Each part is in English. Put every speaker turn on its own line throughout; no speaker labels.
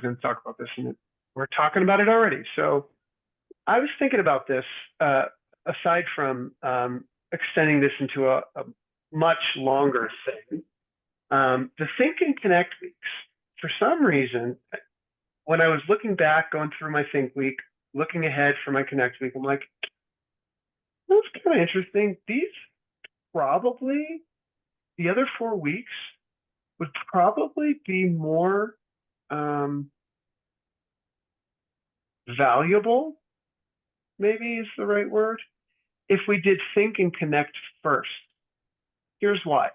going to talk about this, and we're talking about it already. So I was thinking about this, aside from extending this into a much longer thing. The Think and Connect weeks, for some reason, when I was looking back, going through my Think week, looking ahead for my Connect week, I'm like, that's kind of interesting. The other 4 weeks would probably be more valuable, maybe is the right word, if we did Think and Connect first. Here's why.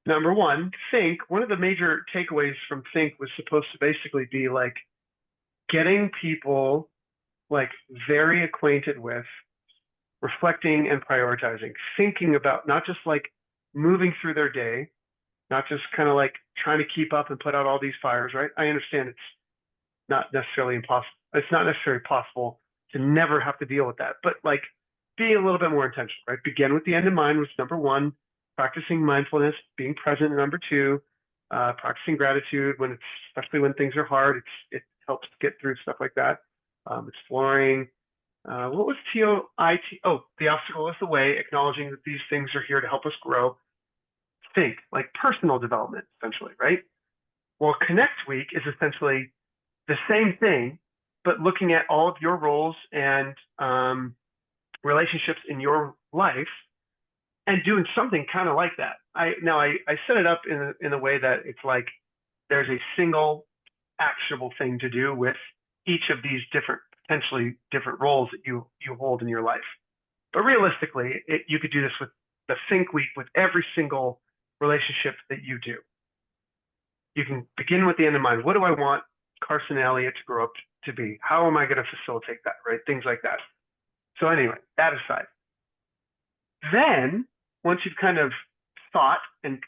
Number one, Think, one of the major takeaways from Think was supposed to basically be like getting people like very acquainted with reflecting and prioritizing, thinking about not just like moving through their day, not just kind of like trying to keep up and put out all these fires, right? I understand it's not necessarily impossible. It's not necessarily possible to never have to deal with that, but like be a little bit more intentional, right? Begin with the end in mind was number one, practicing mindfulness, being present, number two, practicing gratitude when it's, especially when things are hard, it helps get through stuff like that. Exploring, what was TOIT? Oh, the obstacle is the way, acknowledging that these things are here to help us grow. Think, like personal development, essentially, right? Well, Connect Week is essentially the same thing, but looking at all of your roles and relationships in your life and doing something kind of like that. I set it up in a way that it's like there's a single actionable thing to do with each of these potentially different roles that you hold in your life. But realistically, you could do this with the Think Week with every single relationship that you do. You can begin with the end in mind. What do I want Carson Elliott to grow up to be? How am I going to facilitate that, right? Things like that. So anyway, that aside. Then, once you've kind of thought and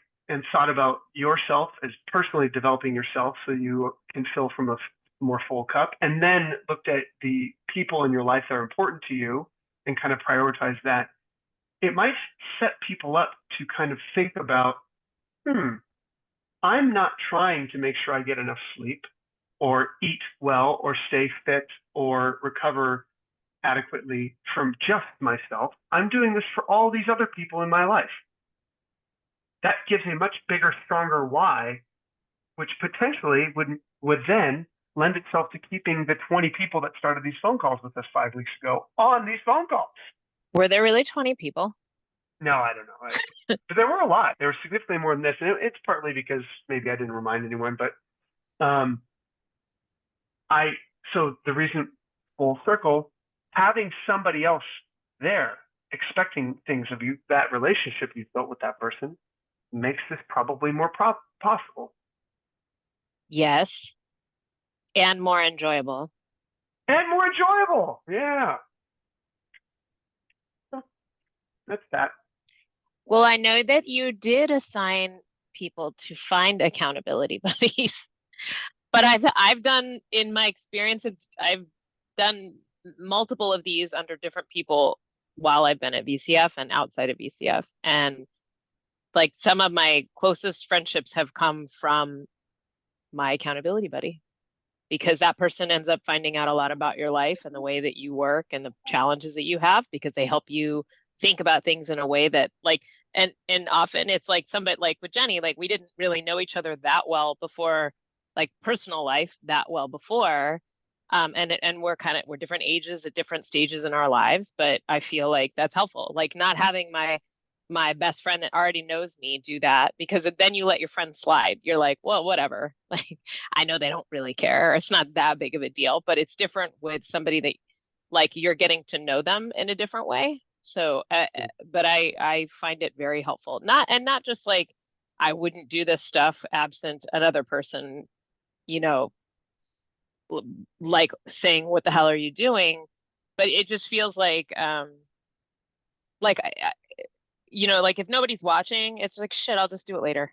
thought about yourself as personally developing yourself so you can fill from a more full cup, and then looked at the people in your life that are important to you and kind of prioritize that, it might set people up to kind of think about, I'm not trying to make sure I get enough sleep or eat well or stay fit or recover adequately from just myself. I'm doing this for all these other people in my life. That gives a much bigger, stronger why, which potentially would then lend itself to keeping the 20 people that started these phone calls with us 5 weeks ago on these phone calls.
Were there really 20 people?
No, I don't know. But there were a lot. There were significantly more than this. And it's partly because maybe I didn't remind anyone, but so the reason, full circle, having somebody else there expecting things of you, that relationship you've built with that person, makes this probably more possible.
Yes. And more enjoyable.
And more enjoyable. Yeah. That's that.
Well, I know that you did assign people to find accountability buddies, but I've done, in my experience, I've done multiple of these under different people while I've been at VCF and outside of VCF. And like some of my closest friendships have come from my accountability buddy, because that person ends up finding out a lot about your life and the way that you work and the challenges that you have, because they help you think about things in a way that like, and often it's like somebody like with Jenny, like we didn't really know each other that well before, like personal life that well before. And we're different ages at different stages in our lives, but I feel like that's helpful. Like not having my best friend that already knows me do that, because then you let your friends slide. You're like, well, whatever. Like, I know they don't really care. It's not that big of a deal, but it's different with somebody that like you're getting to know them in a different way. So, but I find it very helpful. Not just like, I wouldn't do this stuff absent another person, you know, like saying, what the hell are you doing? But it just feels like like like if nobody's watching, it's like, shit, I'll just do it later.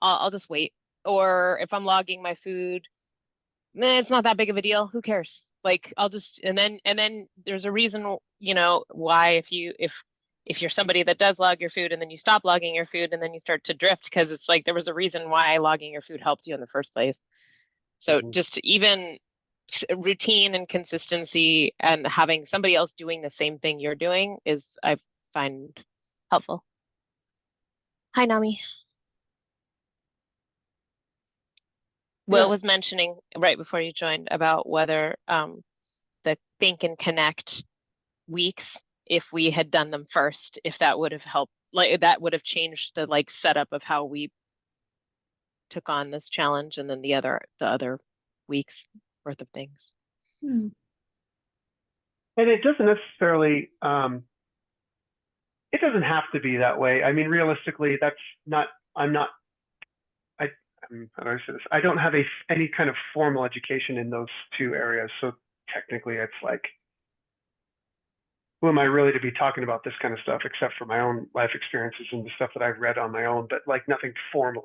I'll just wait. Or if I'm logging my food, it's not that big of a deal. Who cares? Like I'll just, and then there's a reason, why if you're somebody that does log your food and then you stop logging your food and then you start to drift, because it's like there was a reason why logging your food helped you in the first place. So
Mhm.
just even routine and consistency and having somebody else doing the same thing you're doing is, I find helpful. Hi, Nami. Will
Yeah.
was mentioning right before you joined about whether the think and connect weeks, if we had done them first, if that would have helped, like that would have changed the like setup of how we took on this challenge, and then the other weeks worth of things.
Hmm.
And it doesn't necessarily, it doesn't have to be that way. I mean, realistically, that's not, I'm not, I, how do I say this? I don't have any kind of formal education in those two areas. So technically it's like, who am I really to be talking about this kind of stuff, except for my own life experiences and the stuff that I've read on my own, but like nothing formally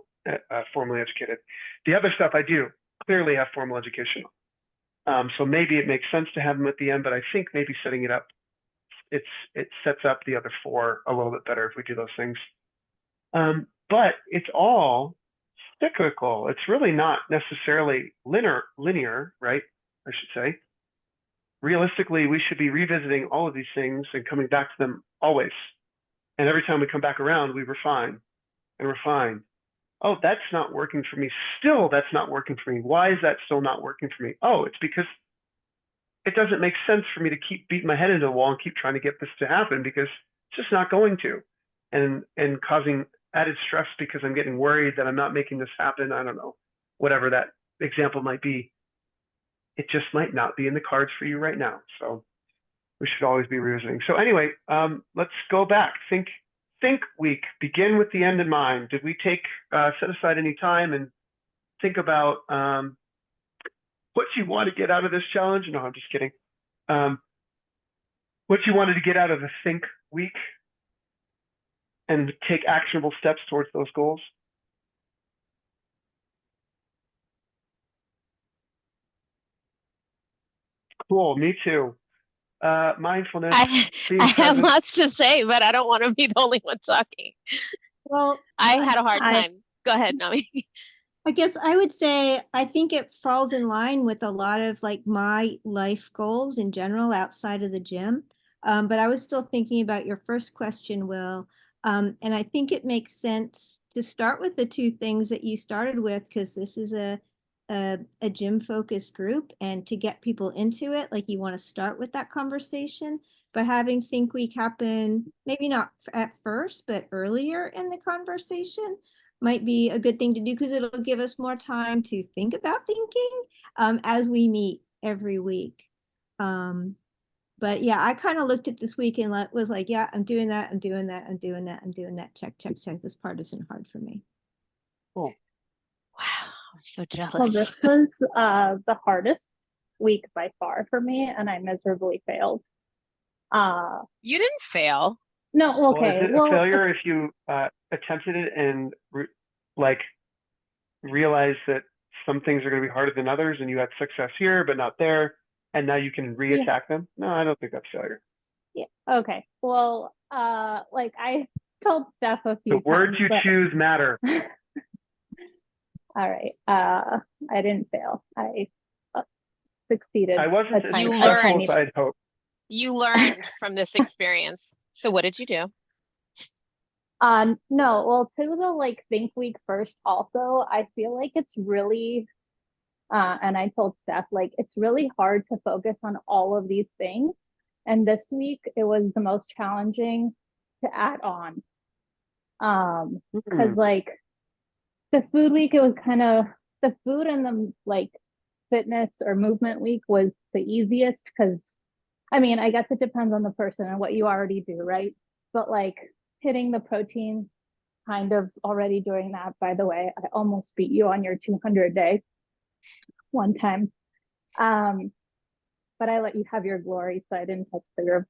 educated. The other stuff I do clearly have formal education. So maybe it makes sense to have them at the end, but I think maybe setting it up, it sets up the other four a little bit better if we do those things. But it's all cyclical. It's really not necessarily linear, right? I should say. Realistically, we should be revisiting all of these things and coming back to them always. And every time we come back around, we refine and refine. Oh, that's not working for me. Still, that's not working for me. Why is that still not working for me? Oh, it's because it doesn't make sense for me to keep beating my head into the wall and keep trying to get this to happen, because it's just not going to, and causing added stress because I'm getting worried that I'm not making this happen. I don't know, whatever that example might be. It just might not be in the cards for you right now. So we should always be revisiting. So anyway, let's go back. Think week. Begin with the end in mind. Did we set aside any time and think about what you want to get out of this challenge? No, I'm just kidding. What you wanted to get out of the think week and take actionable steps towards those goals? Cool, me too. Mindfulness,
I
being
I have
present.
lots to say, but I don't want to be the only one talking.
Well,
I had a hard
I
time. Go ahead, Nami.
I guess I would say I think it falls in line with a lot of like my life goals in general outside of the gym. But I was still thinking about your first question, Will. And I think it makes sense to start with the two things that you started with, because this is a gym focused group, and to get people into it, like you want to start with that conversation. But having Think Week happen, maybe not at first, but earlier in the conversation might be a good thing to do, because it'll give us more time to think about thinking as we meet every week. But yeah, I kind of looked at this week and was like, yeah, I'm doing that, I'm doing that, I'm doing that, I'm doing that. Check, check, check. This part isn't hard for me.
Cool.
Wow, I'm so
Well,
jealous.
this was the hardest week by far for me, and I miserably failed.
You didn't fail.
No,
Well, is
okay.
it a
Well,
failure if you attempted it and like realize that some things are going to be harder than others, and you had success here but not there, and now you can
yeah,
reattack them? No, I don't think that's failure.
yeah. Okay. Well, like I told Steph a
The
few
words
times,
you
but
choose matter.
all right. I didn't fail. I succeeded
I wasn't
a
as
tiny,
You
a
successful
tiny
as
learned.
I'd hoped.
You learned from this experience. So what did you do?
No, well, to the like think week first also, I feel like it's really and I told Steph, like, it's really hard to focus on all of these things. And this week it was the most challenging to add on. Because like the food week, it was kind of the food and the like fitness or movement week was the easiest, because I mean, I guess it depends on the person and what you already do, right? But like hitting the protein, kind of already doing that. By the way, I almost beat you on your 200 day one time. But I let you have your glory, so I didn't touch the group.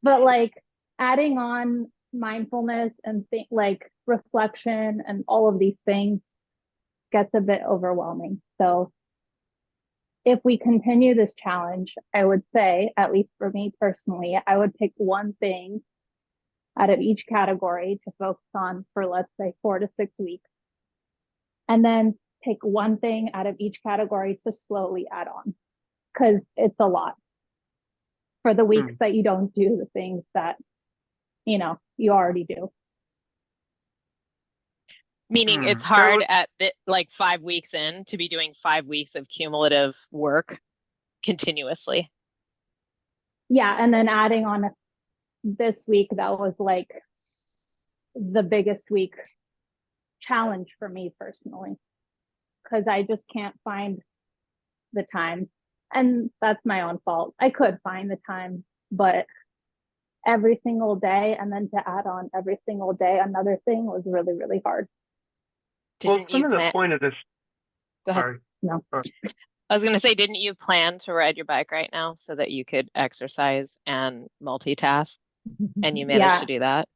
But like adding on mindfulness and like reflection and all of these things gets a bit overwhelming. So if we continue this challenge, I would say, at least for me personally, I would pick one thing out of each category to focus on for, let's say, 4 to 6 weeks. And then pick one thing out of each category to slowly add on, because it's a lot for the weeks that you don't do the things that, you know, you already do.
Meaning it's
So-
hard at like 5 weeks in to be doing 5 weeks of cumulative work continuously.
Yeah, and then adding on this week, that was like the biggest week challenge for me personally, because I just can't find the time. And that's my own fault. I could find the time, but every single day, and then to add on every single day another thing, was really, really hard.
Didn't you
some of the
plan?
point of this.
Go ahead.
Sorry.
No.
I was going to say, didn't you plan to ride your bike right now so that you could exercise and multitask? And you managed
Yeah.
to do that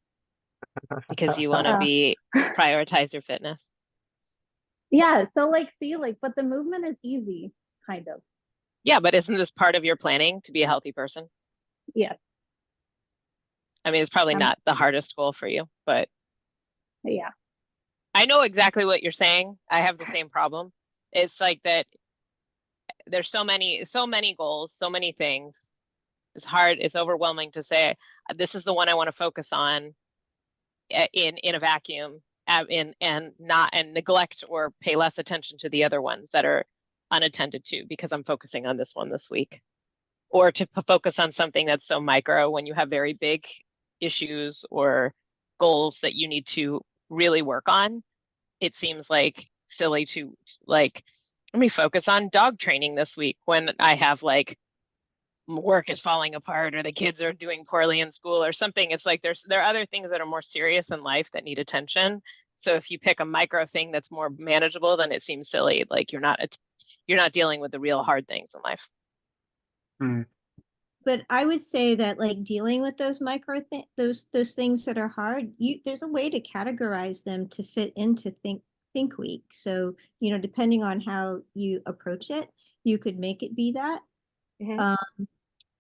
because you want to prioritize your fitness.
Yeah, so like, see, like, but the movement is easy, kind of.
Yeah, but isn't this part of your planning to be a healthy person?
Yes.
I mean, it's probably not the hardest goal for you, but
Yeah.
I know exactly what you're saying. I have the same problem. It's like that there's so many goals, so many things. It's hard, it's overwhelming to say, this is the one I want to focus on in a vacuum, and neglect or pay less attention to the other ones that are unattended to because I'm focusing on this one this week. Or to focus on something that's so micro when you have very big issues or goals that you need to really work on. It seems like silly to like, let me focus on dog training this week when I have like work is falling apart or the kids are doing poorly in school or something. It's like there are other things that are more serious in life that need attention. So if you pick a micro thing that's more manageable, then it seems silly. Like you're not dealing with the real hard things in life.
But I would say that like dealing with those those things that are hard, there's a way to categorize them to fit into think week. So, you know, depending on how you approach it, you could make it be that.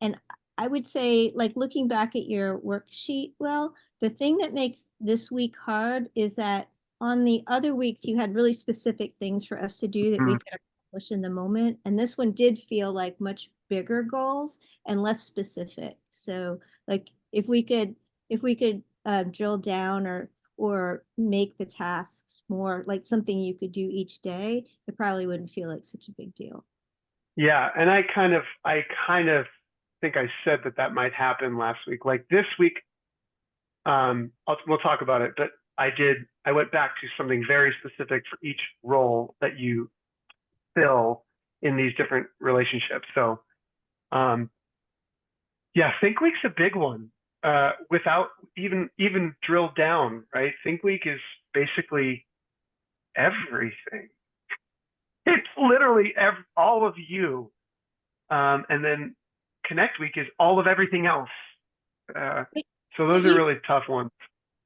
And I would say, like, looking back at your worksheet, well, the thing that makes this week hard is that on the other weeks you had really specific things for us to do that we could accomplish in the moment. And this one did feel like much bigger goals and less specific. So like if we could drill down or make the tasks more like something you could do each day, it probably wouldn't feel like such a big deal.
Yeah, and I kind of think I said that might happen last week. Like this week, we'll talk about it, but I went back to something very specific for each role that you fill in these different relationships. So, yeah, Think Week's a big one. Without even drilled down, right? Think Week is basically everything. It's literally all of you. And then Connect Week is all of everything else. So those are really tough ones.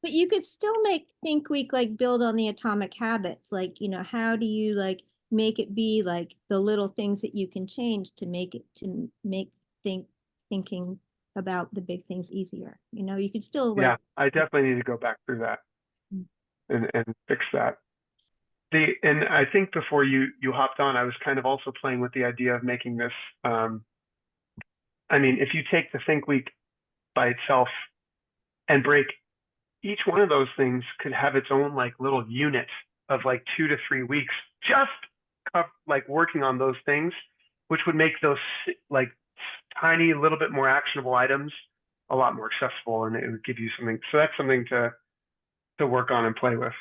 But you could still make Think Week like build on the atomic habits. Like, you know, how do you like make it be like the little things that you can change to make thinking about the big things easier. You know, you could still like.
Yeah, I definitely need to go back through that and fix that. And I think before you hopped on, I was kind of also playing with the idea of making this. I mean, if you take the Think Week by itself and break each one of those things could have its own like little unit of like 2 to 3 weeks just like working on those things, which would make those like tiny, little bit more actionable items a lot more accessible, and it would give you something. So that's something to work on and play with.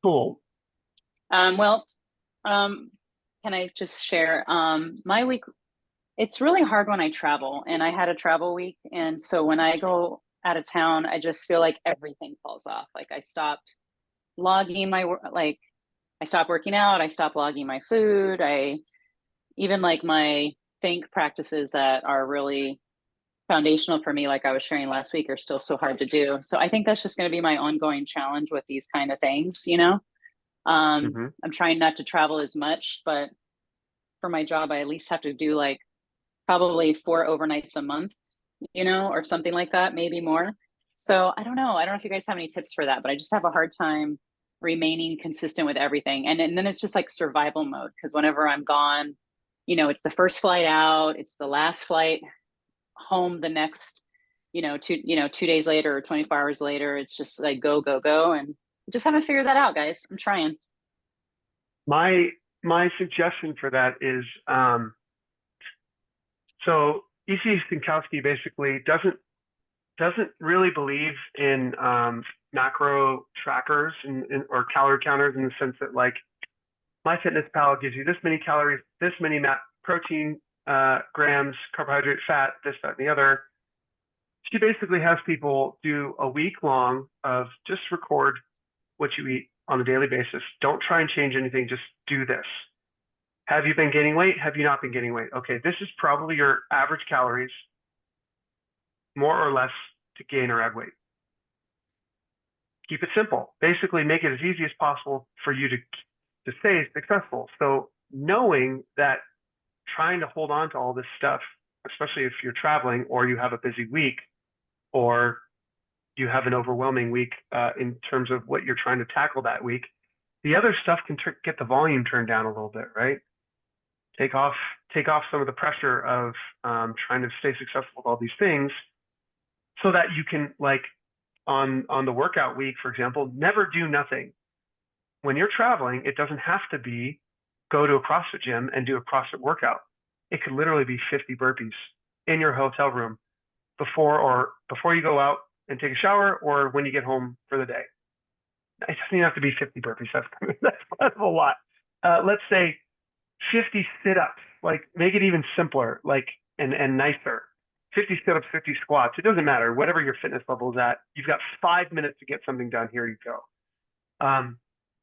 Cool.
Can I just share my week? It's really hard when I travel, and I had a travel week, and so when I go out of town, I just feel like everything falls off. Like I stopped logging I stopped working out, I stopped logging my food, I even like my think practices that are really foundational for me, like I was sharing last week, are still so hard to do. So I think that's just going to be my ongoing challenge with these kind of things, you know. I'm trying not to travel as much, but for my job, I at least have to do like probably 4 overnights a month, you know, or something like that, maybe more. So I don't know if you guys have any tips for that, but I just have a hard time remaining consistent with everything. And then it's just like survival mode, because whenever I'm gone, you know, it's the first flight out, it's the last flight home the next, 2 days later or 24 hours later. It's just like go, go, go. And just haven't figured that out, guys. I'm trying.
My suggestion for that is so E.C. Stankowski basically doesn't really believe in macro trackers or calorie counters, in the sense that, like, MyFitnessPal gives you this many calories, this many protein grams, carbohydrate, fat, this, that, and the other. She basically has people do a week long of just record what you eat on a daily basis. Don't try and change anything. Just do this. Have you been gaining weight? Have you not been gaining weight? Okay, this is probably your average calories, more or less, to gain or add weight. Keep it simple. Basically, make it as easy as possible for you to stay successful. So knowing that trying to hold on to all this stuff, especially if you're traveling or you have a busy week or you have an overwhelming week in terms of what you're trying to tackle that week, the other stuff can get the volume turned down a little bit, right? Take off some of the pressure of trying to stay successful with all these things, so that you can, like, on the workout week, for example, never do nothing. When you're traveling, it doesn't have to be go to a CrossFit gym and do a CrossFit workout. It could literally be 50 burpees in your hotel room before you go out and take a shower, or when you get home for the day. It doesn't even have to be 50 burpees. That's a lot. Let's say 50 sit-ups. Like, make it even simpler, like, and nicer. 50 sit-ups, 50 squats. It doesn't matter. Whatever your fitness level is at, you've got 5 minutes to get something done. Here you go.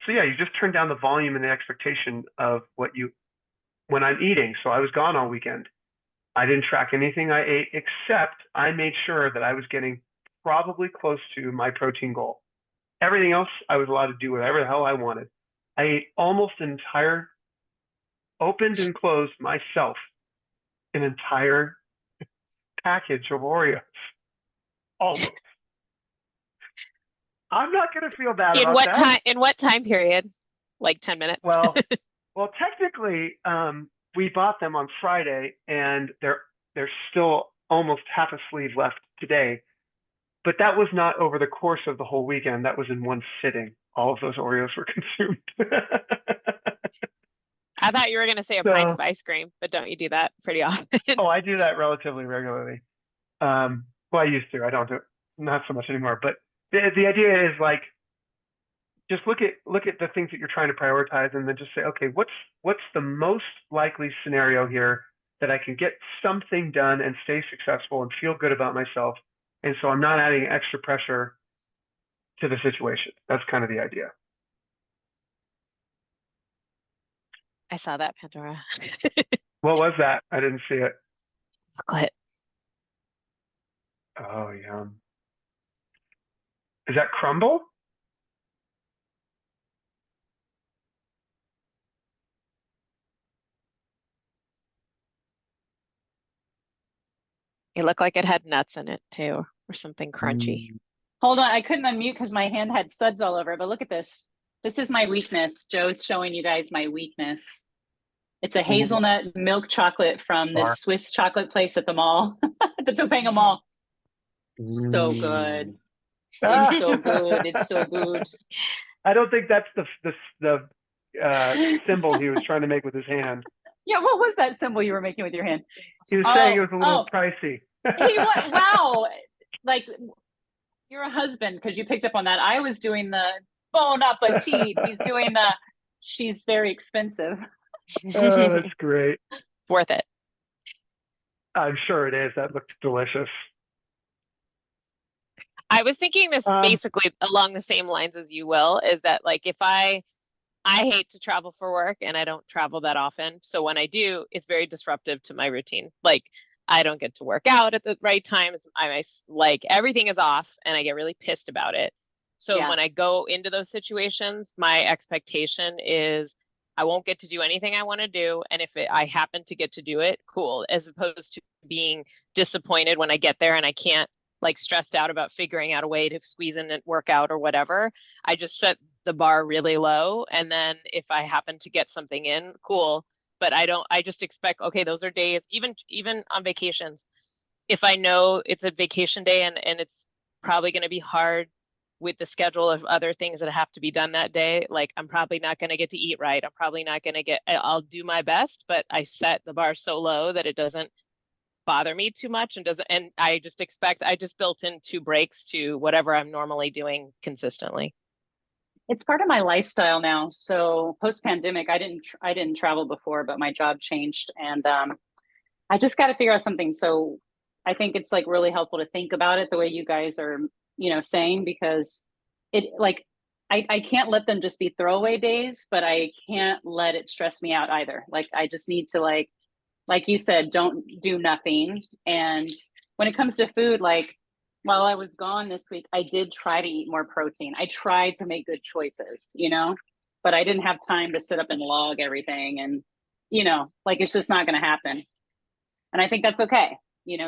So yeah, you just turn down the volume and the expectation of when I'm eating. So I was gone all weekend. I didn't track anything I ate, except I made sure that I was getting probably close to my protein goal. Everything else, I was allowed to do whatever the hell I wanted. I ate almost opened and closed myself an entire package of Oreos. Almost. I'm not going to feel bad
In
about
what
that.
time? In what time period? Like 10 minutes?
Well, technically, we bought them on Friday, and there's still almost half a sleeve left today. But that was not over the course of the whole weekend. That was in one sitting. All of those Oreos were consumed.
I thought you were going to say a pint of ice cream, but don't you do that pretty often?
Oh, I do that relatively regularly. Well, I used to. I don't do it, not so much anymore. But the idea is, like, just look at the things that you're trying to prioritize, and then just say, okay, what's the most likely scenario here that I can get something done and stay successful and feel good about myself, and so I'm not adding extra pressure to the situation. That's kind of the idea.
I saw that, Pandora.
What was that? I didn't see it.
Chocolate.
Oh, yum. Is that crumble?
It looked like it had nuts in it too, or something crunchy.
Hold on, I couldn't unmute because my hand had suds all over, but look at this. This is my weakness. Joe's showing you guys my weakness. It's a hazelnut milk chocolate from this Swiss chocolate place at the mall, at the Topanga Mall. So good. It's so good. It's so good.
I don't think that's the symbol he was trying to make with his hand.
Yeah, what was that symbol you were making with your hand?
He was saying it was a little pricey.
Wow. Like, you're a husband because you picked up on that. I was doing the bon appetit. He's doing the, she's very expensive.
Oh, that's great.
Worth it.
I'm sure it is. That looks delicious.
I was thinking this basically along the same lines as you, Will, is that, like, if I hate to travel for work and I don't travel that often. So when I do, it's very disruptive to my routine. Like, I don't get to work out at the right times. Like, everything is off and I get really pissed about it. So when I go into those situations, my expectation is I won't get to do anything I want to do. And if I happen to get to do it, cool. As opposed to being disappointed when I get there and I can't, like, stressed out about figuring out a way to squeeze in and work out or whatever. I just set the bar really low. And then if I happen to get something in, cool. But I just expect, okay, those are days, even on vacations. If I know it's a vacation day and it's probably going to be hard with the schedule of other things that have to be done that day, like I'm probably not going to get to eat right. I'm probably not going to I'll do my best, but I set the bar so low that it doesn't bother me too much and I just built in 2 breaks to whatever I'm normally doing consistently.
It's part of my lifestyle now. So post pandemic, I didn't travel before, but my job changed, and I just got to figure out something. So I think it's like really helpful to think about it the way you guys are, saying, because it like I can't let them just be throwaway days, but I can't let it stress me out either. Like I just need to like you said, don't do nothing. And when it comes to food, like while I was gone this week, I did try to eat more protein. I tried to make good choices, but I didn't have time to sit up and log everything. And, like it's just not going to happen. And I think that's okay,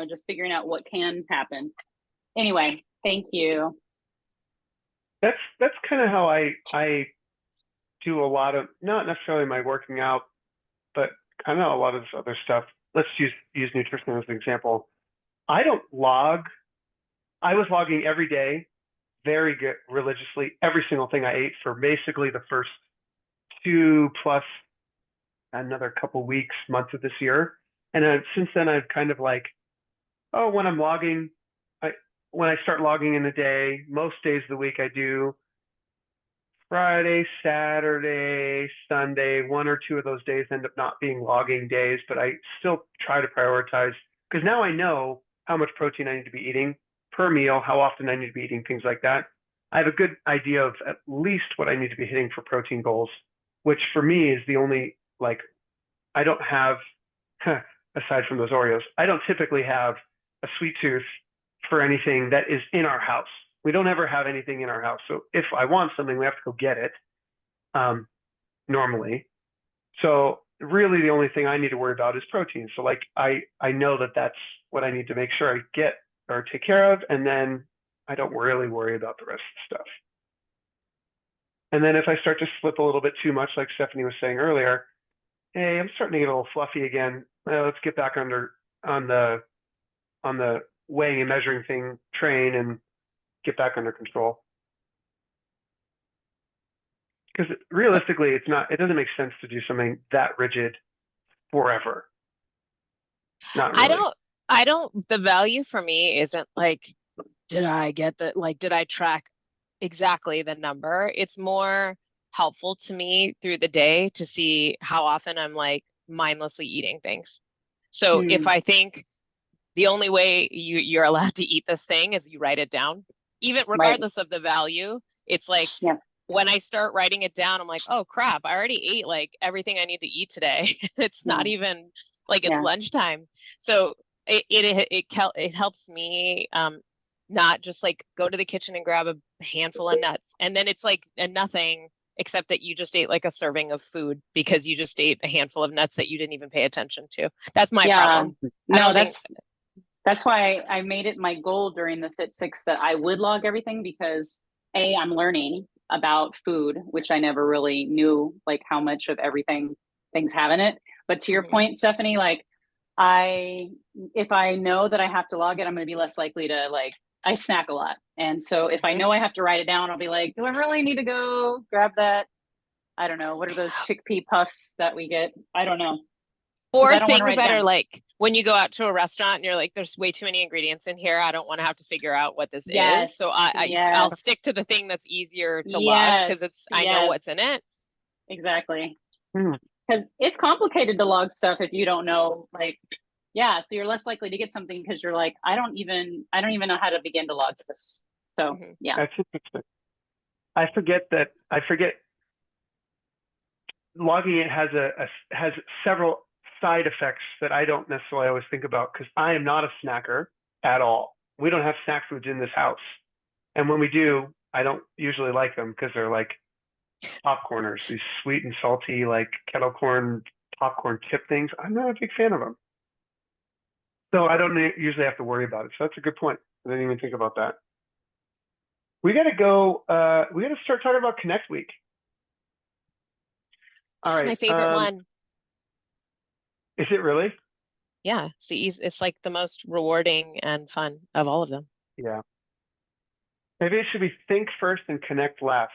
just figuring out what can happen. Anyway, thank you.
That's kind of how I do a lot of, not necessarily my working out, but kind of a lot of this other stuff. Let's use nutrition as an example. I don't log. I was logging every day, very good, religiously, every single thing I ate for basically the first 2 plus another couple weeks, months of this year. And since then, I've kind of like, oh, when I'm logging, when I start logging in a day, most days of the week I do Friday, Saturday, Sunday. 1 or 2 of those days end up not being logging days, but I still try to prioritize because now I know how much protein I need to be eating per meal, how often I need to be eating, things like that. I have a good idea of at least what I need to be hitting for protein goals, which for me is the only, like, I don't have, aside from those Oreos, I don't typically have a sweet tooth for anything that is in our house. We don't ever have anything in our house. So if I want something, we have to go get it normally. So really the only thing I need to worry about is protein. So like I know that that's what I need to make sure I get or take care of. And then I don't really worry about the rest of the stuff. And then if I start to slip a little bit too much, like Stephanie was saying earlier, hey, I'm starting to get a little fluffy again. Let's get back on the weighing and measuring thing train and get back under control. Because realistically, it doesn't make sense to do something that rigid forever. Not really.
The value for me isn't like, did I track exactly the number? It's more helpful to me through the day to see how often I'm like mindlessly eating things. So if I think the only way you're allowed to eat this thing is you write it down, even regardless of the value, it's like, when I start writing it down, I'm like, oh crap, I already ate like everything I need to eat today. It's not even like it's lunchtime. So it helps me not just like go to the kitchen and grab a handful of nuts. And then it's like nothing except that you just ate like a serving of food because you just ate a handful of nuts that you didn't even pay attention to. That's my problem.
No, that's why I made it my goal during the Fit 6 that I would log everything, because I'm learning about food, which I never really knew, like how much of everything things have in it. But to your point, Stephanie, like if I know that I have to log it, I'm going to be less likely to I snack a lot. And so if I know I have to write it down, I'll be like, do I really need to go grab that? I don't know. What are those chickpea puffs that we get? I don't know.
Or things that are like when you go out to a restaurant and you're like, there's way too many ingredients in here. I don't want to have to figure out what this is. So I'll stick to the thing that's easier to log because I know what's in it.
Exactly. Because it's complicated to log stuff if you don't know, so you're less likely to get something because you're like, I don't even know how to begin to log this. So
That's interesting. I forget logging it has several side effects that I don't necessarily always think about because I am not a snacker at all. We don't have snack foods in this house. And when we do, I don't usually like them because they're like popcorners, these sweet and salty, like kettle corn, popcorn chip things. I'm not a big fan of them. So I don't usually have to worry about it. So that's a good point. I didn't even think about that. We got to go. We got to start talking about Connect Week. All right.
My favorite one.
Is it really?
Yeah, it's like the most rewarding and fun of all of them.
Yeah. Maybe it should be think first and connect last.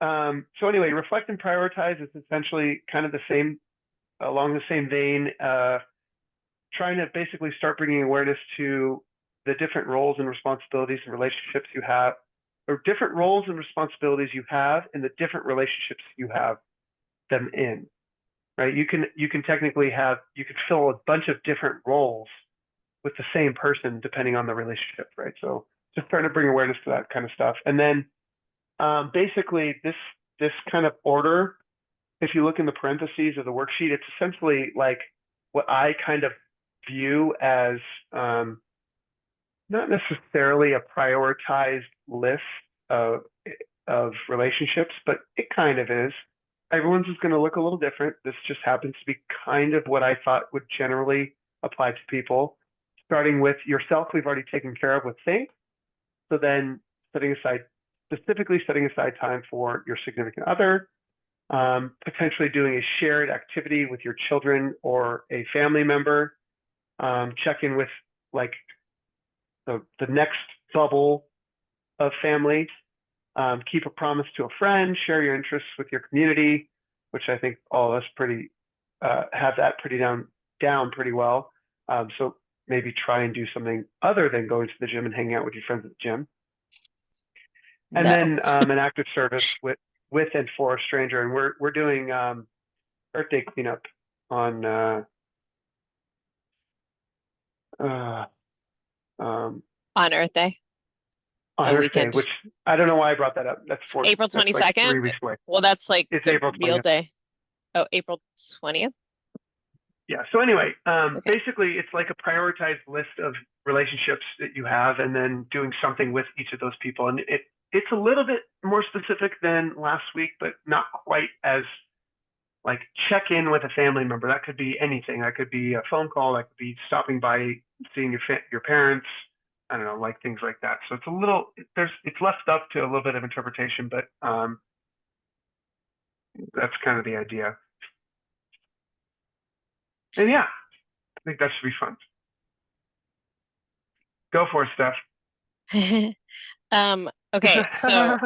So anyway, reflect and prioritize is essentially kind of the same, along the same vein, trying to basically start bringing awareness to the different roles and responsibilities and relationships you have, or different roles and responsibilities you have and the different relationships you have them in, right? You can technically you could fill a bunch of different roles with the same person depending on the relationship, right? So just trying to bring awareness to that kind of stuff. And then basically this kind of order, if you look in the parentheses of the worksheet, it's essentially like what I kind of view as not necessarily a prioritized list of relationships, but it kind of is. Everyone's is going to look a little different. This just happens to be kind of what I thought would generally apply to people. Starting with yourself, we've already taken care of with think. So then specifically setting aside time for your significant other, potentially doing a shared activity with your children or a family member, check in with like the next bubble of family, keep a promise to a friend, share your interests with your community, which I think all of us have that pretty down pretty well. So maybe try and do something other than going to the gym and hanging out with your friends at the gym. And
No.
then an active service with and for a stranger. And we're doing Earth Day cleanup on
On Earth Day.
on
A
Earth
weekend.
Day, which I don't know why I brought that up. That's
April
like
22nd.
3 weeks away.
Well, that's like
It's
the
April
real
20th.
day. Oh, April 20th.
Yeah. So anyway,
Okay.
basically it's like a prioritized list of relationships that you have and then doing something with each of those people. And it's a little bit more specific than last week, but not quite as like check in with a family member. That could be anything. That could be a phone call. That could be stopping by, seeing your parents. I don't know, like things like that. So it's left up to a little bit of interpretation, but that's kind of the idea. And yeah, I think that should be fun. Go for it, Steph.
Okay, so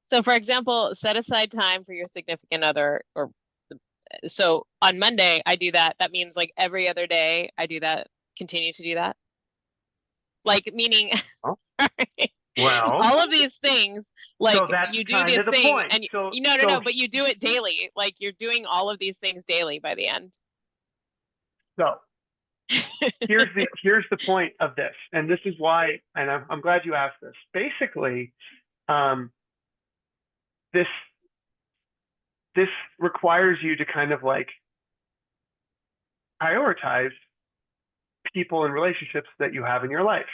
so for example, set aside time for your significant other, or so on Monday I do that. That means like every other day I do that, continue to do that. Like meaning
Oh. Well,
all of these things, like
so that's
you do
kind
this
of the
thing
point.
and
So,
no, but you do it daily. Like you're doing all of these things daily by the end.
So here's the point of this, and this is why, and I'm glad you asked this. Basically, this requires you to kind of like prioritize people and relationships that you have in your life,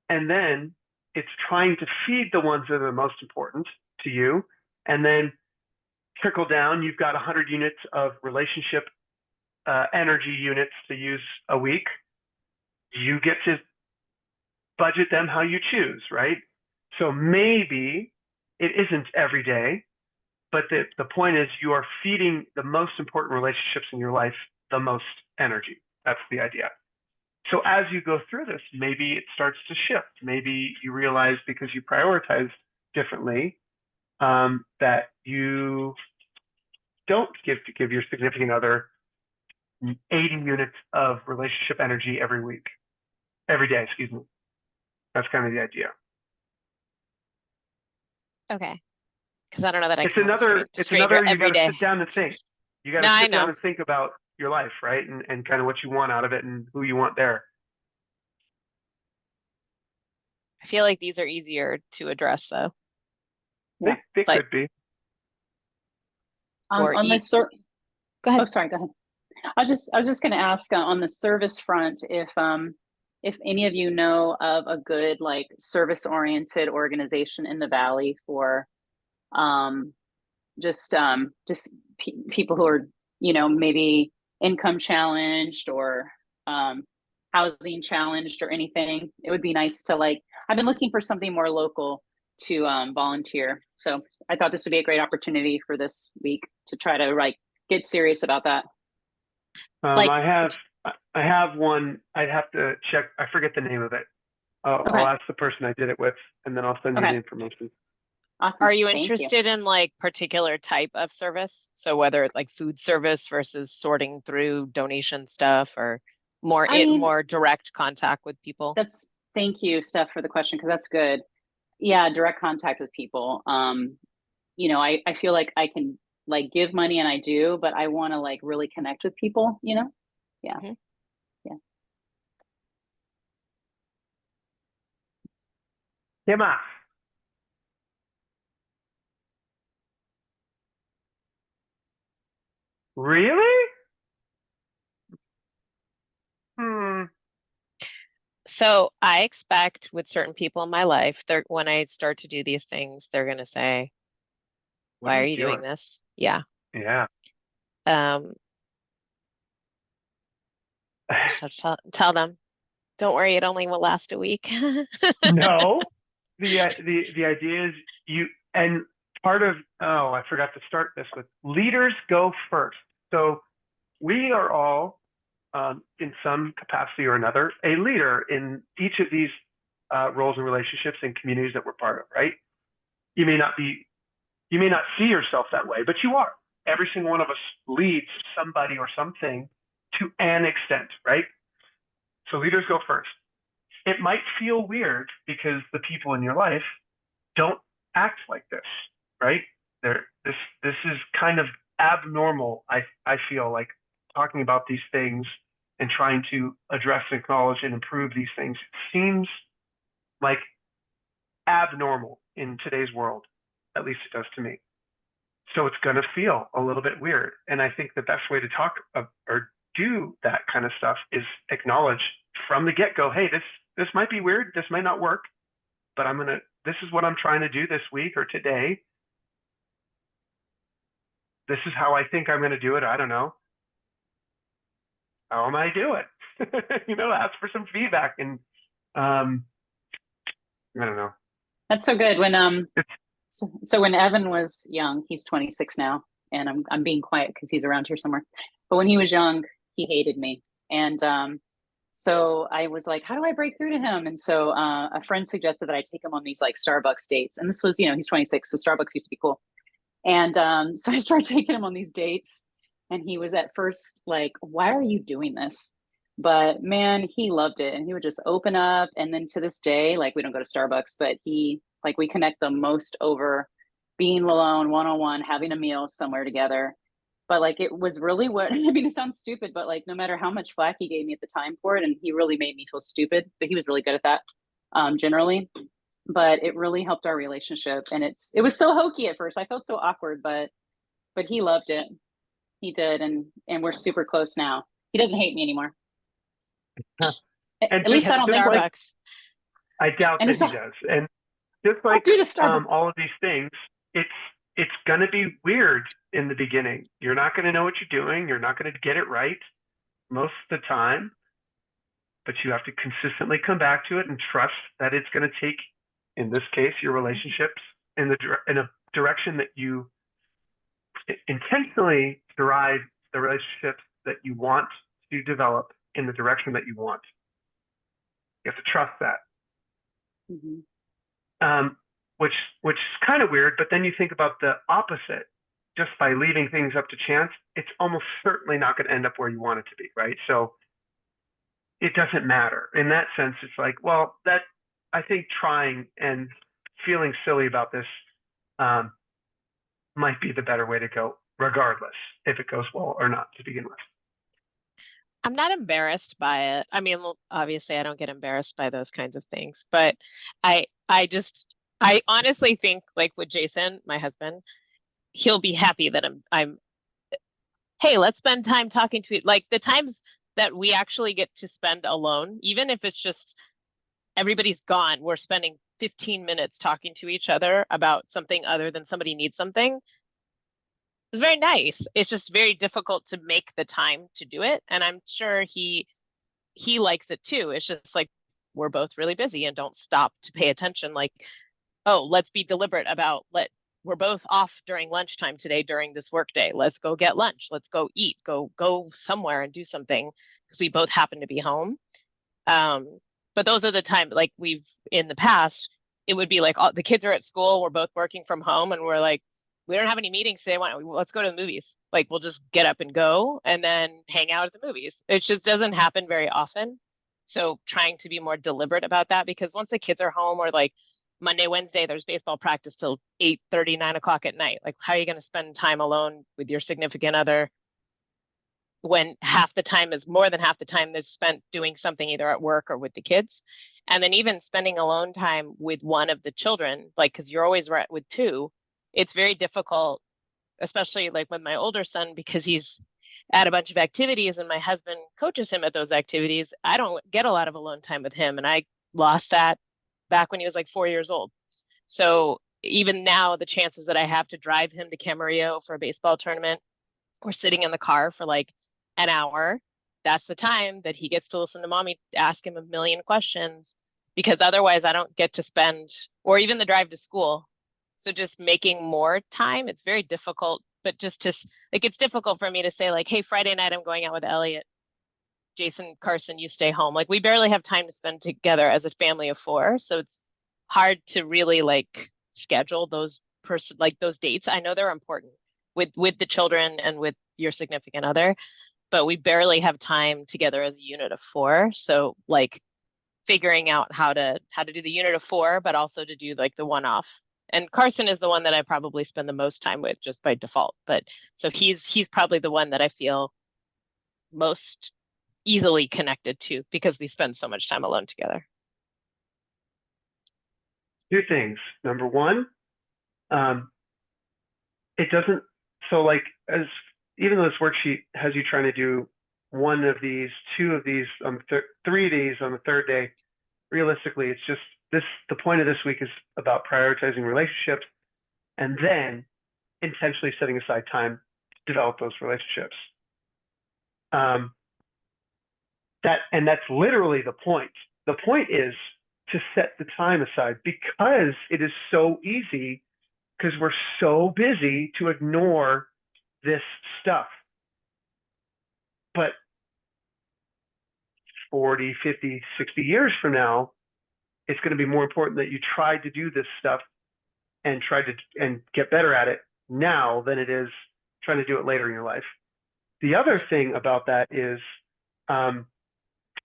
and then it's trying to feed the ones that are the most important to you, and then trickle down. You've got 100 units of relationship energy units to use a week. You get to budget them how you choose, right? So maybe it isn't every day, but the point is you are feeding the most important relationships in your life the most energy. That's the idea. So as you go through this, maybe it starts to shift. Maybe you realize because you prioritize differently that you don't give your significant other 80 units of relationship energy every day, excuse me. That's kind of the idea.
Okay. Because I don't know that I
It's
can have a
another,
stranger
you
every
got to
day.
sit down and think. You got
No,
to
I
sit down
know.
and think about your life, right? And kind of what you want out of it and who you want there.
I feel like these are easier to address though.
They
Like-
could be.
Or
On the sort.
Go ahead.
Oh, sorry. Go ahead. I was just going to ask on the service front if any of you know of a good like service oriented organization in the Valley for just people who are, you know, maybe income challenged or housing challenged or anything. It would be nice to like, I've been looking for something more local to volunteer. So I thought this would be a great opportunity for this week to try to like get serious about that.
Like-
I have one. I'd have to check. I forget the name of it.
Okay.
I'll ask the person I did it with, and then I'll send you
Okay.
the information.
Awesome.
Are you
Thank
interested in like particular type of service? So whether like food service versus sorting through donation stuff or more
I mean,
more direct contact with people?
Thank you, Steph, for the question, because that's good. Yeah, direct contact with people. You know, I feel like I can like give money, and I do, but I want to like really connect with people, you know? Yeah.
Mhm.
Emma. Really? Hmm.
So I expect with certain people in my life, when I start to do these things, they're gonna say,
What
"Why are you doing this?" Yeah.
Yeah.
I just have to tell them, "Don't worry, it only will last a week."
No. The idea is and part of, I forgot to start this with leaders go first. So we are all in some capacity or another a leader in each of these roles and relationships and communities that we're part of, right? You may not see yourself that way, but you are. Every single one of us leads somebody or something to an extent, right? So leaders go first. It might feel weird because the people in your life don't act like this, right? This is kind of abnormal. I feel like talking about these things and trying to address, acknowledge, and improve these things seems like abnormal in today's world. At least it does to me. So it's going to feel a little bit weird. And I think the best way to talk or do that kind of stuff is acknowledge from the get-go, hey, this might be weird, this might not work, but this is what I'm trying to do this week or today. This is how I think I'm going to do it. I don't know. How am I do it? Ask for some feedback. And I don't know.
That's so good. So when Evan was young, he's 26 now, and I'm being quiet because he's around here somewhere. But when he was young, he hated me, and so I was like, how do I break through to him? And so a friend suggested that I take him on these like Starbucks dates, and this was, he's 26, so Starbucks used to be cool. And so I started taking him on these dates, and he was at first like, why are you doing this? But man, he loved it, and he would just open up. And then to this day, like we don't go to Starbucks, but we connect the most over being alone, one-on-one, having a meal somewhere together. But like it was really what I mean, it sounds stupid, but like no matter how much flack he gave me at the time for it, and he really made me feel stupid, but he was really good at that generally. But it really helped our relationship, and it was so hokey at first. I felt so awkward, but he loved it. He did, and we're super close now. He doesn't hate me anymore.
And
At least I don't think so.
Starbucks.
I doubt
And
that he does. And just like
do to Starbucks.
all of these things, it's going to be weird in the beginning. You're not going to know what you're doing. You're not going to get it right most of the time, but you have to consistently come back to it and trust that it's going to take, in this case, your relationships in a direction that you intentionally derive the relationships that you want to develop in the direction that you want. You have to trust that.
Mm-hmm.
Which is kind of weird, but then you think about the opposite. Just by leaving things up to chance, it's almost certainly not going to end up where you want it to be, right? So it doesn't matter. In that sense, it's like, well, that I think trying and feeling silly about this might be the better way to go, regardless if it goes well or not to begin with.
I'm not embarrassed by it. I mean, obviously I don't get embarrassed by those kinds of things, but I honestly think like with Jason, my husband, he'll be happy that I'm hey, let's spend time talking to like the times that we actually get to spend alone, even if it's just everybody's gone, we're spending 15 minutes talking to each other about something other than somebody needs something. It's very nice. It's just very difficult to make the time to do it. And I'm sure he likes it too. It's just like we're both really busy and don't stop to pay attention. Like, oh, let's be deliberate about we're both off during lunchtime today during this work day. Let's go get lunch. Let's go eat, go somewhere and do something because we both happen to be home. But those are the time, like we've in the past, it would be like all, the kids are at school, we're both working from home, and we're like, we don't have any meetings today. Let's go to the movies. Like we'll just get up and go and then hang out at the movies. It just doesn't happen very often. So trying to be more deliberate about that, because once the kids are home, or like Monday, Wednesday, there's baseball practice till 8:30, 9 o'clock at night. Like how are you going to spend time alone with your significant other when half the time is more than half the time is spent doing something either at work or with the kids? And then even spending alone time with one of the children, like, cause you're always right with two, it's very difficult, especially like with my older son, because he's at a bunch of activities and my husband coaches him at those activities. I don't get a lot of alone time with him. And I lost that back when he was like 4 years old. So even now, the chances that I have to drive him to Camarillo for a baseball tournament, or sitting in the car for like an hour, that's the time that he gets to listen to mommy ask him a million questions, because otherwise I don't get to spend, or even the drive to school. So just making more time, it's very difficult, but just to like, it's difficult for me to say like, hey, Friday night I'm going out with Elliot, Jason, Carson, you stay home. Like we barely have time to spend together as a family of four. So it's hard to really like schedule those like those dates. I know they're important with the children and with your significant other, but we barely have time together as a unit of four. So like figuring out how to do the unit of four, but also to do like the one-off. And Carson is the one that I probably spend the most time with just by default. But so he's probably the one that I feel most easily connected to, because we spend so much time alone together.
Two things. Number one, it doesn't, so like, as even though this worksheet has you trying to do one of these, two of these, 3 of these on the third day, realistically, it's just this, the point of this week is about prioritizing relationships and then intentionally setting aside time to develop those relationships. And that's literally the point. The point is to set the time aside, because it is so easy, because we're so busy, to ignore this stuff. But 40, 50, 60 years from now, it's going to be more important that you try to do this stuff and get better at it now than it is trying to do it later in your life. The other thing about that is,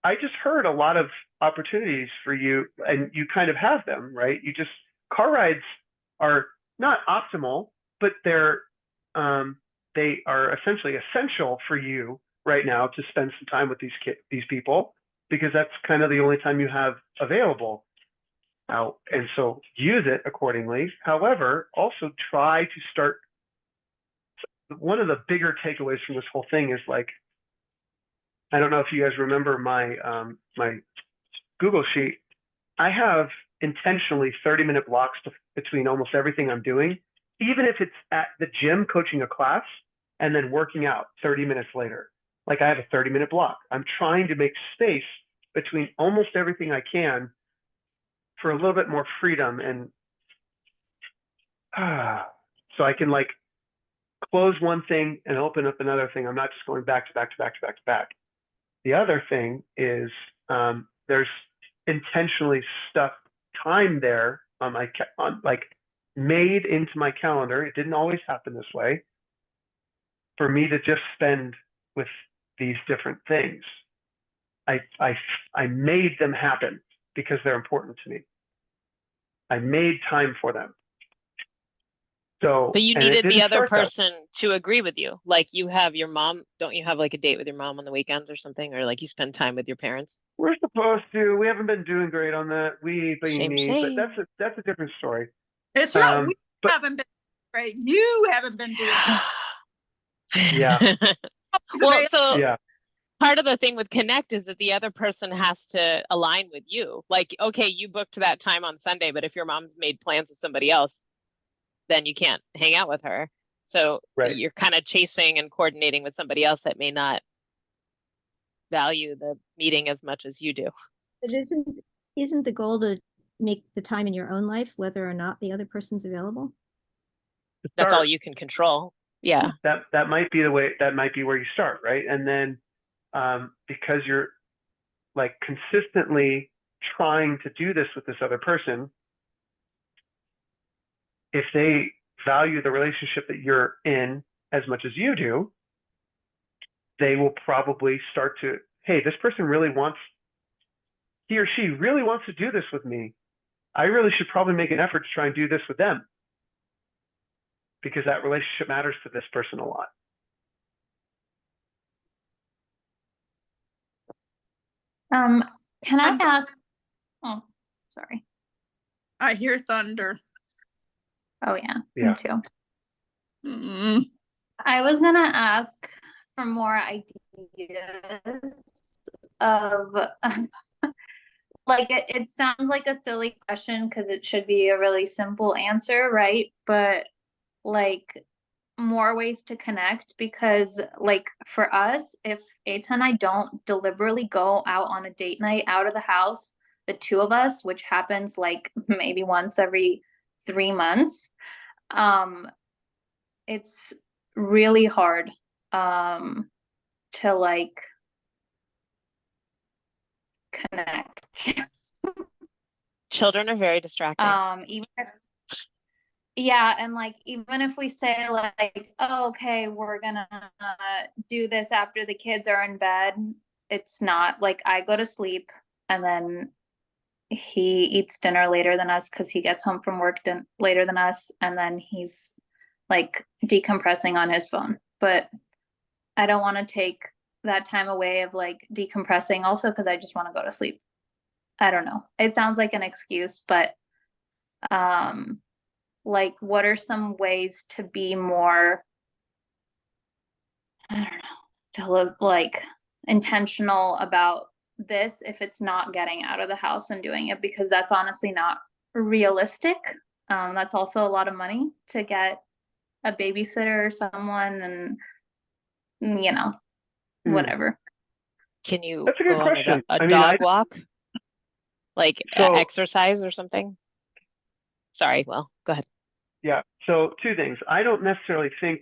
I just heard a lot of opportunities for you, and you kind of have them, right? Car rides are not optimal, but they are essentially essential for you right now to spend some time with these people, because that's kind of the only time you have available. And so use it accordingly. However, also try to start. One of the bigger takeaways from this whole thing is like, I don't know if you guys remember my my Google sheet. I have intentionally 30-minute blocks between almost everything I'm doing, even if it's at the gym coaching a class and then working out 30 minutes later. Like I have a 30-minute block. I'm trying to make space between almost everything I can for a little bit more freedom, and so I can like close one thing and open up another thing. I'm not just going back to back to back to back to back. The other thing is there's intentionally stuff time there on my like made into my calendar. It didn't always happen this way, for me to just spend with these different things. I made them happen because they're important to me. I made time for them. So,
but you needed the other person to agree with you. Like you have your mom, don't you have like a date with your mom on the weekends or something? Or like you spend time with your parents?
We're supposed to. We haven't been doing great on that.
Shame.
But that's a different story.
It's not, we haven't been great. You haven't been doing great.
Yeah.
Well, so
yeah.
Part of the thing with Connect is that the other person has to align with you. Like, okay, you booked that time on Sunday, but if your mom's made plans with somebody else, then you can't hang out with her. So You're kind of chasing and coordinating with somebody else that may not value the meeting as much as you do.
It isn't the goal to make the time in your own life, whether or not the other person's available?
To
That's all
start,
you can control. Yeah.
that might be the way, that might be where you start, right? And then because you're like consistently trying to do this with this other person, if they value the relationship that you're in as much as you do, they will probably start to, hey, this person really wants, he or she really wants to do this with me. I really should probably make an effort to try and do this with them, because that relationship matters to this person a lot.
Can I
Um,
ask? Oh, sorry.
I hear thunder.
Oh yeah,
Yeah.
me too.
Mm.
I was gonna ask for more ideas of like it sounds like a silly question because it should be a really simple answer, right? But like more ways to connect, because like for us, if Eta and I don't deliberately go out on a date night out of the house, the two of us, which happens like maybe once every 3 months, it's really hard to like connect.
Children are very distracting.
Even if, yeah, and like even if we say like, oh, okay, we're gonna do this after the kids are in bed, it's not like I go to sleep and then he eats dinner later than us because he gets home from work later than us, and then he's like decompressing on his phone. But I don't want to take that time away of like decompressing also because I just want to go to sleep. I don't know. It sounds like an excuse, but like what are some ways to be more, I don't know, to look like intentional about this if it's not getting out of the house and doing it, because that's honestly not realistic. That's also a lot of money to get a babysitter or someone, and you know, whatever.
Can you
That's a
go
good
on
question.
a
I mean,
dog walk? Like
So-
exercise or something? Sorry, well, go ahead.
yeah. So two things. I don't necessarily think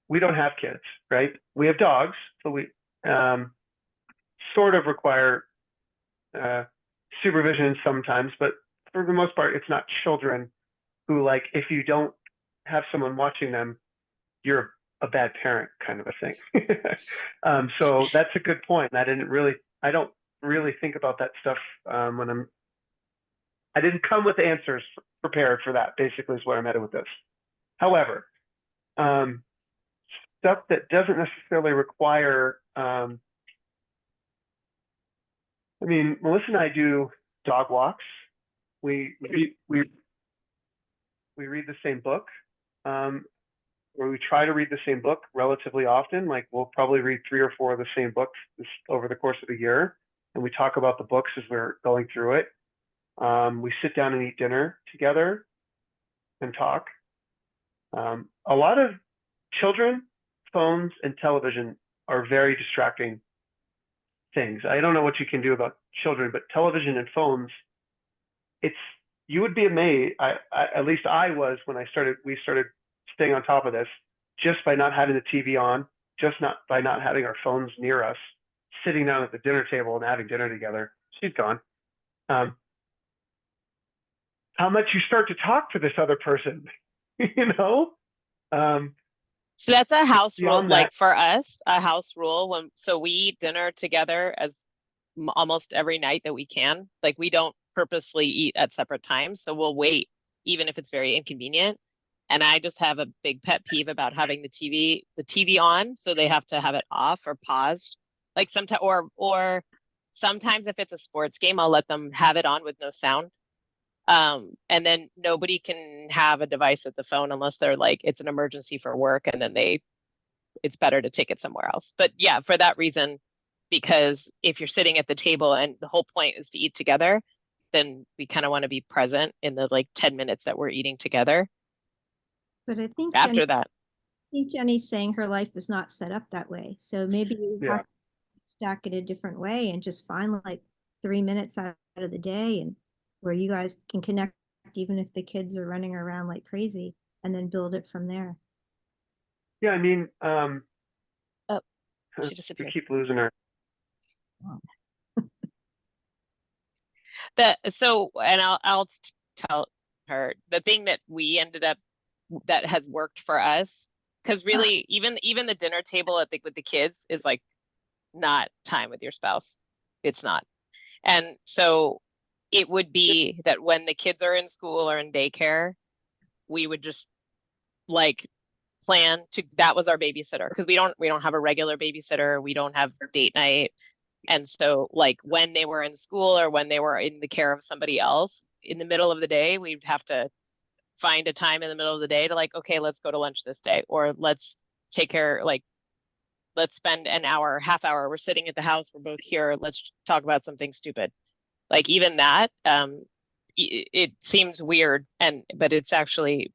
we don't have kids, right? We have dogs, so we sort of require supervision sometimes, but for the most part, it's not children who, like, if you don't have someone watching them, you're a bad parent kind of a thing. So that's a good point. I don't really think about that stuff when I didn't come with answers prepared for that, basically is where I'm headed with this. However, stuff that doesn't necessarily require, I mean, Melissa and I do dog walks. We read the same book, or we try to read the same book relatively often. Like we'll probably read 3 or 4 of the same books over the course of the year, and we talk about the books as we're going through it. We sit down and eat dinner together and talk. A lot of children, phones, and television are very distracting things. I don't know what you can do about children, but television and phones, you would be amazed. At least I was when we started staying on top of this, just by not having the TV on, by not having our phones near us, sitting down at the dinner table and having dinner together. She's gone. How much you start to talk to this other person, you know?
So that's a house rule,
Beyond
like
that-
for us, a house rule so we eat dinner together as almost every night that we can. Like we don't purposely eat at separate times, so we'll wait even if it's very inconvenient. And I just have a big pet peeve about having the TV on, so they have to have it off or paused. Like sometimes, or sometimes if it's a sports game, I'll let them have it on with no sound. And then nobody can have a device at the phone unless they're like, it's an emergency for work, and then it's better to take it somewhere else. But yeah, for that reason, because if you're sitting at the table and the whole point is to eat together, then we kind of want to be present in the like 10 minutes that we're eating together.
But I think
After that,
Jenny's saying her life is not set up that way. So maybe you have to stack it a different way and just find like 3 minutes out of the day, and where you guys can connect even if the kids are running around like crazy, and then build it from there.
Yeah, I mean,
Oh, she
we
disappeared.
keep losing her.
And I'll tell her the thing that we ended up that has worked for us, because really even the dinner table I think with the kids is like not time with your spouse. It's not. And so it would be that when the kids are in school or in daycare, we would just like plan to, that was our babysitter, because we don't have a regular babysitter, we don't have date night. And so like when they were in school or when they were in the care of somebody else in the middle of the day, we'd have to find a time in the middle of the day to like, okay, let's go to lunch this day, or let's take care, like let's spend an hour, half hour, we're sitting at the house, we're both here, let's talk about something stupid. Like even that, it seems weird, but it's actually,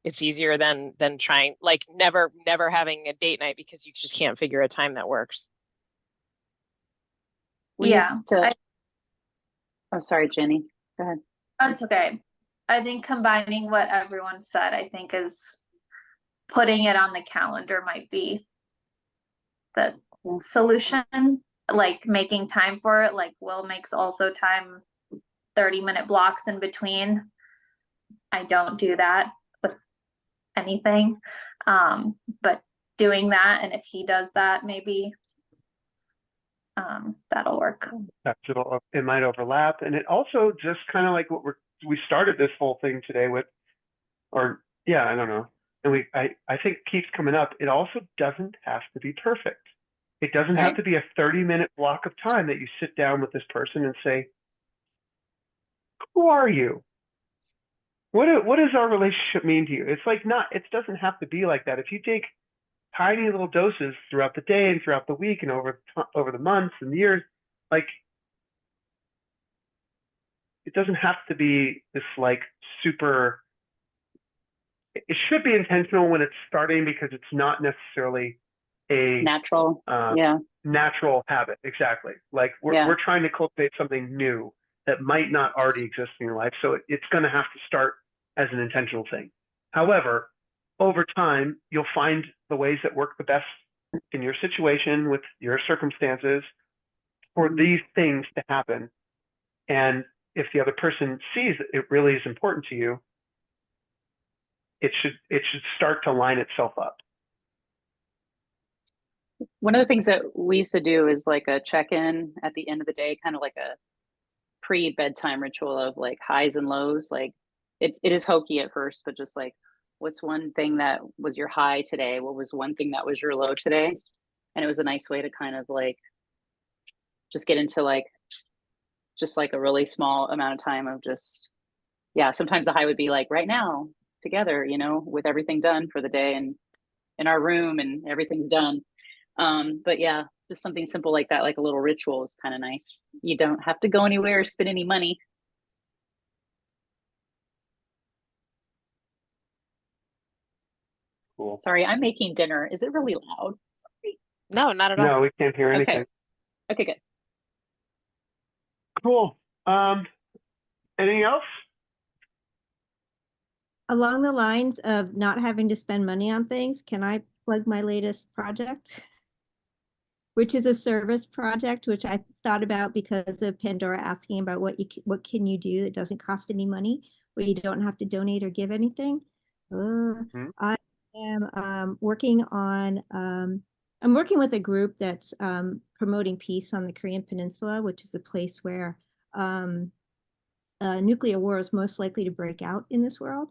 it's easier than trying, like never having a date night because you just can't figure a time that works.
We
Yeah,
used to, oh, sorry, Jenny, go ahead.
that's okay. I think combining what everyone said, I think is putting it on the calendar might be the solution. Like making time for it, like Will makes also time 30-minute blocks in between. I don't do that with anything. But doing that, and if he does that, maybe that'll work.
It might overlap, and it also just kind of like what we started this whole thing today with, or yeah, I don't know. And I think keeps coming up. It also doesn't have to be perfect. It doesn't have to be a 30-minute block of time that you sit down with this person and say, who are you? What does our relationship mean to you? It's like it doesn't have to be like that. If you take tiny little doses throughout the day and throughout the week and over the months and years, like it doesn't have to be this like super, it should be intentional when it's starting, because it's not necessarily a
Natural,
natural habit. Exactly. Like we're trying to cultivate something new that might not already exist in your life. So it's going to have to start as an intentional thing. However, over time, you'll find the ways that work the best in your situation with your circumstances for these things to happen. And if the other person sees that it really is important to you, it should start to line itself up.
One of the things that we used to do is like a check-in at the end of the day, kind of like a pre-bedtime ritual of like highs and lows. Like it is hokey at first, but just like, what's one thing that was your high today? What was one thing that was your low today? And it was a nice way to kind of like just get into like just like a really small amount of time of just, yeah, sometimes the high would be like right now together, you know, with everything done for the day and in our room and everything's done. But yeah, just something simple like that, like a little ritual is kind of nice. You don't have to go anywhere or spend any money.
Cool.
Sorry, I'm making dinner. Is it really loud? Sorry.
No, not at all.
No, we can't hear anything.
Okay, good.
Cool. Anything else?
Along the lines of not having to spend money on things, can I plug my latest project? Which is a service project, which I thought about because of Pandora asking about what can you do that doesn't cost any money, where you don't have to donate or give anything. I am working on, I'm working with a group that's promoting peace on the Korean Peninsula, which is a place where nuclear war is most likely to break out in this world.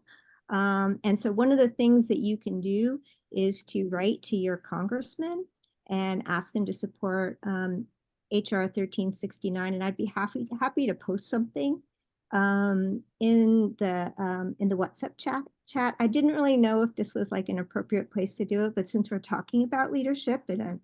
And so one of the things that you can do is to write to your congressman and ask them to support HR 1369. And I'd be happy to post something in the WhatsApp chat. I didn't really know if this was like an appropriate place to do it, but since we're talking about leadership and I'm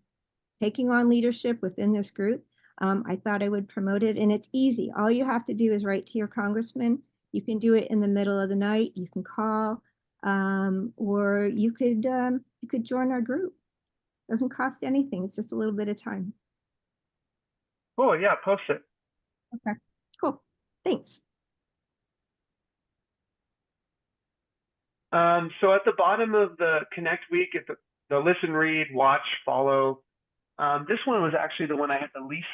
taking on leadership within this group, I thought I would promote it, and it's easy. All you have to do is write to your congressman. You can do it in the middle of the night. You can call, or you could join our group. Doesn't cost anything. It's just a little bit of time.
Cool. Yeah, post it.
Cool. Thanks.
So at the bottom of the Connect week, it's the listen, read, watch, follow. This one was actually the one I had the least.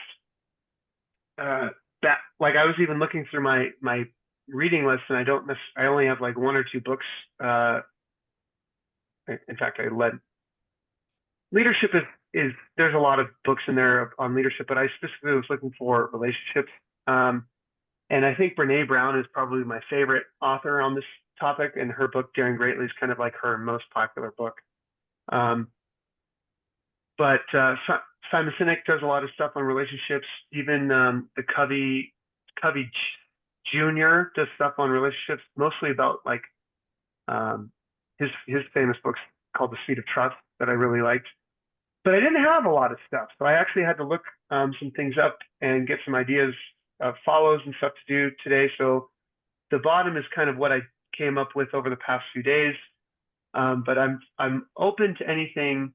Like I was even looking through my reading list, and I only have like 1 or 2 books. In fact, I led leadership is there's a lot of books in there on leadership, but I specifically was looking for relationships. And I think Brene Brown is probably my favorite author on this topic, and her book Daring Greatly is kind of like her most popular book. But Simon Sinek does a lot of stuff on relationships. Even the Covey Jr. does stuff on relationships, mostly about like his famous books called The Seed of Trust that I really liked. But I didn't have a lot of stuff, so I actually had to look some things up and get some ideas of follows and stuff to do today. So the bottom is kind of what I came up with over the past few days. But I'm open to anything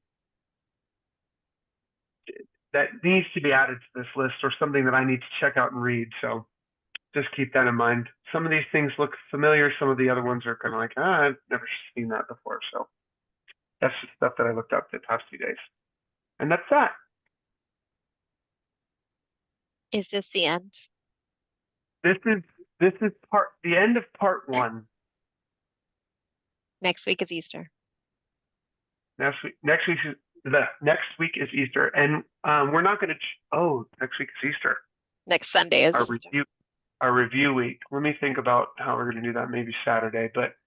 that needs to be added to this list or something that I need to check out and read. So just keep that in mind. Some of these things look familiar. Some of the other ones are kind of like, I've never seen that before. So that's the stuff that I looked up the past few days. And that's that.
Is this the end?
This is the end of part 1.
Next week is Easter.
Next week is Easter, and we're not going to. Next week is Easter.
Next Sunday is Easter.
Our review week. Let me think about how we're going to do that. Maybe Saturday, but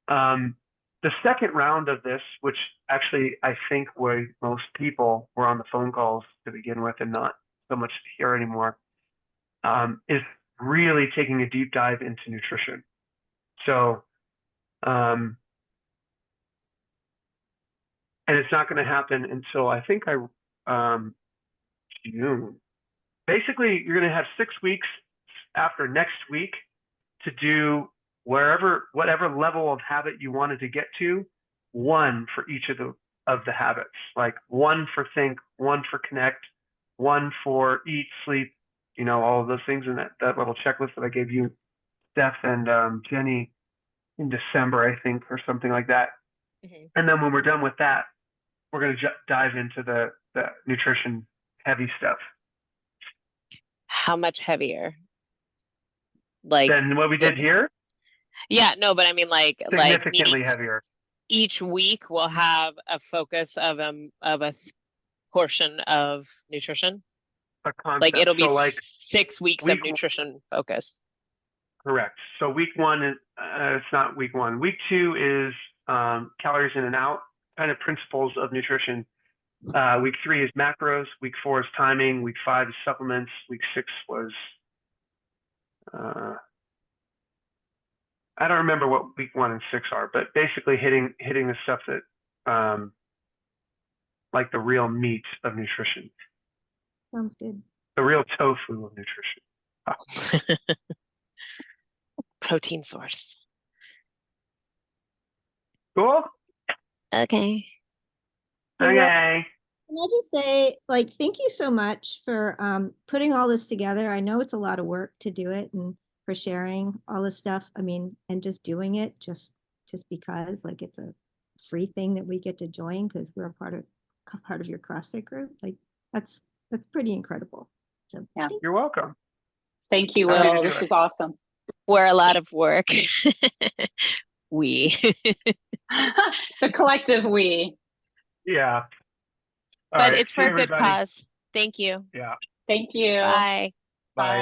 the second round of this, which actually I think most people were on the phone calls to begin with, and not so much here anymore, is really taking a deep dive into nutrition. So. And it's not going to happen until I think June. Basically, you're going to have 6 weeks after next week to do whatever level of habit you wanted to get to, 1 for each of the habits. Like 1 for think, 1 for connect, 1 for eat, sleep, all of those things in that little checklist that I gave you, Steph and Jenny, in December, I think, or something like that. Mm-hmm. And then when we're done with that, we're going to dive into the nutrition heavy stuff.
How much heavier? Like
than what we did here?
Yeah, no, but I mean
significantly heavier.
Each week we'll have a focus of a portion of nutrition.
A concept.
Like it'll be 6 weeks of nutrition focused. Correct.
So week 1 is it's not week 1. Week 2 is calories in and out, kind of principles of nutrition. Week 3 is macros. Week 4 is timing. Week 5 is supplements. Week 6 was I don't remember what week 1 and 6 are, but basically hitting the stuff that like the real meat of nutrition.
Sounds good.
The real tofu of nutrition.
Protein source.
Cool.
Okay.
Okay.
Can I just say, thank you so much for putting all this together. I know it's a lot of work to do it, and for sharing all this stuff. I mean, and just doing it just because it's a free thing that we get to join because we're a part of your CrossFit group. That's pretty incredible. So
yeah,
you're welcome.
Thank you, Will. This was awesome.
We're a lot of work. We.
The collective we.
Yeah.
But it's for a good cause. Thank you.
Yeah.
Thank you.
Bye.
Bye.